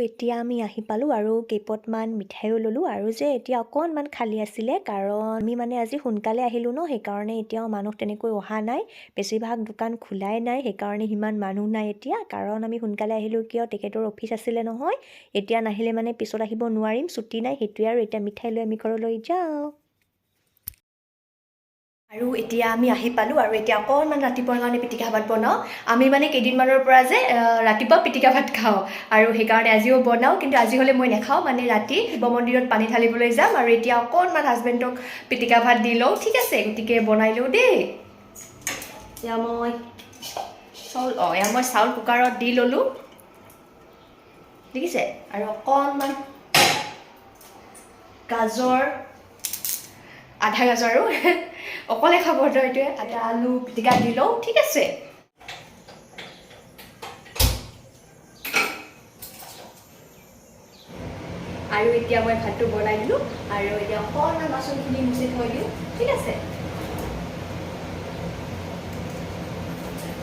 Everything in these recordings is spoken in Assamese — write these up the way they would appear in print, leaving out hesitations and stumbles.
এতিয়া আমি আহি পালোঁ আৰু কেইপটমান মিঠাইও ল'লোঁ আৰু যে এতিয়া অকণমান খালী আছিলে কাৰণ আমি মানে আজি সোনকালে আহিলোঁ ন সেইকাৰণে এতিয়াও মানুহ তেনেকৈ অহা নাই বেছিভাগ দোকান খোলাই নাই সেইকাৰণে সিমান মানুহ নাই এতিয়া কাৰণ আমি সোনকালে আহিলোঁ কিয় তেখেতৰ অফিচ আছিলে নহয় এতিয়া নাহিলে মানে পিছত আহিব নোৱাৰিম ছুটি নাই সেইটোৱে আৰু এতিয়া মিঠাই লৈ আমি ঘৰলৈ যাওঁ আৰু এতিয়া আমি আহি পালোঁ আৰু এতিয়া অকণমান ৰাতিপুৱাৰ কাৰণে পিটিকা ভাত বনাওঁ আমি মানে কেইদিনমানৰ পৰা যে ৰাতিপুৱা পিটিকা ভাত খাওঁ আৰু সেইকাৰণে আজিও বনাওঁ কিন্তু আজি হ'লে মই নাখাওঁ মানে ৰাতি শিৱ মন্দিৰত পানী ঢালিবলৈ যাম আৰু এতিয়া অকণমান হাজবেণ্ডক পিটিকা ভাত দি লওঁ ঠিক আছে গতিকে বনাই লওঁ দেই এয়া মই চাউল কুকাৰত দি ল'লোঁ দেখিছে আৰু অকণমান গাজৰ আধা গাজৰ আৰু অকলে খাব তো এইটোৱে আদা আলু পিটিকা দি লওঁ ঠিক আছে আৰু এতিয়া মই ভাতটো বনাই দিলোঁ আৰু এতিয়া অকণমান বাচনখিনি মুচি থৈ দিওঁ ঠিক আছে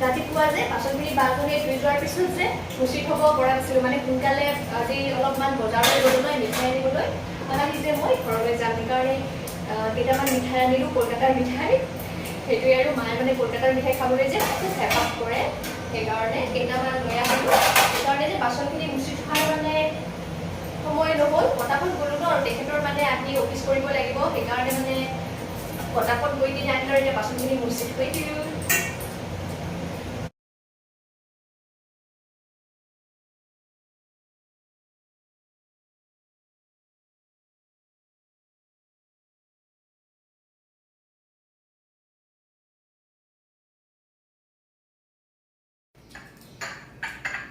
ৰাতিপুৱা যে বাচনখিনি বাচনখিনি ধুই যোৱাৰ পিছত যে মুচি থ'ব পৰা নাছিলোঁ মানে সোনকালে আজি অলপমান বজাৰলৈ গ'লোঁ নহয় মিঠাই আনিবলৈ আজি যে মই ঘৰলৈ যাম সেইকাৰণে কেইটামান মিঠাই আনিলোঁ কলকাতাৰ মিঠাই সেইটোৱে আৰু মায়ে মানে কলকাতাৰ মিঠাই খাবলৈ যে খুব হেঁপাহ কৰে সেইকাৰণে কেইটামান লৈ আহিলোঁ সেইকাৰণে যে বাচনখিনি মুচি থোৱাৰ মানে সময় নহ'ল পটাপট গ'লোঁ ন আৰু তেখেতৰ মানে আহি অফিচ কৰিব লাগিব সেইকাৰণে মানে পটাপট গৈ কিনে আনিলোঁ আৰু এতিয়া বাচনখিনি মুচি থৈ দিলোঁ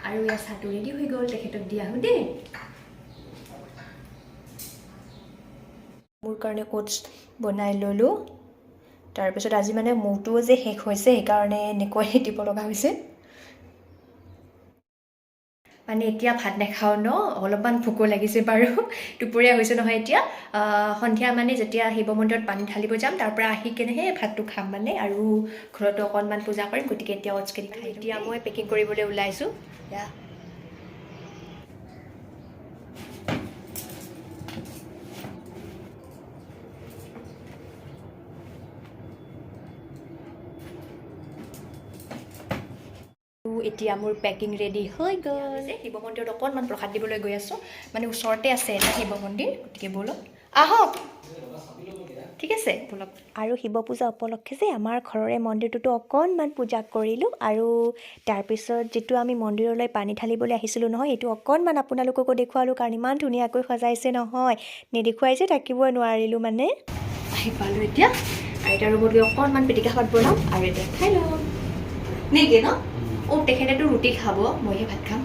আৰু ইয়াৰ চাহটো ৰেডি হৈ গ'ল তেখেতক দি আহোঁ দেই মোৰ কাৰণে কোটছ বনাই ল'লোঁ তাৰপিছত আজি মানে মৌটোও যে শেষ হৈছে সেইকাৰণে এনেকৈ দিব লগা হৈছে মানে এতিয়া ভাত নাখাওঁ ন অলপমান ভোকো লাগিছে বাৰু দুপৰীয়া হৈছে নহয় এতিয়া সন্ধিয়া মানে যেতিয়া শিৱ মন্দিৰত পানী ঢালিব যাম তাৰ পৰা আহি কেনেহে ভাতটো খাম মানে আৰু ঘৰতো অকণমান পূজা কৰিম গতিকে এতিয়া অটছখিনি খাই এতিয়া মই পেকিং কৰিবলৈ ওলাইছোঁ এতিয়া এতিয়া মোৰ পেকিং ৰেডি হৈ গ'ল শিৱ মন্দিৰত অকণমান প্ৰসাদ দিবলৈ গৈ আছোঁ মানে ওচৰতে আছে এটা শিৱ মন্দিৰ গতিকে ব'লক আহক ঠিক আছে ব'লক আৰু শিৱ পূজা উপলক্ষে যে আমাৰ ঘৰৰে মন্দিৰটোতো অকণমান পূজা কৰিলোঁ আৰু তাৰপিছত যিটো আমি মন্দিৰলৈ পানী ঢালিবলৈ আহিছিলোঁ নহয় সেইটো অকণমান আপোনালোককো দেখুৱালোঁ কাৰণ ইমান ধুনীয়াকৈ সজাইছে নহয় নেদেখুৱাই যে থাকিবই নোৱাৰিলোঁ মানে আহি পালোঁ এতিয়া আৰু এতিয়া ৰুমত গৈ অকণমান পিটিকা ভাত বনাম আৰু এতিয়া খাই ল'ম নেকি ন তেখেতেতো ৰুটি খাব মইহে ভাত খাম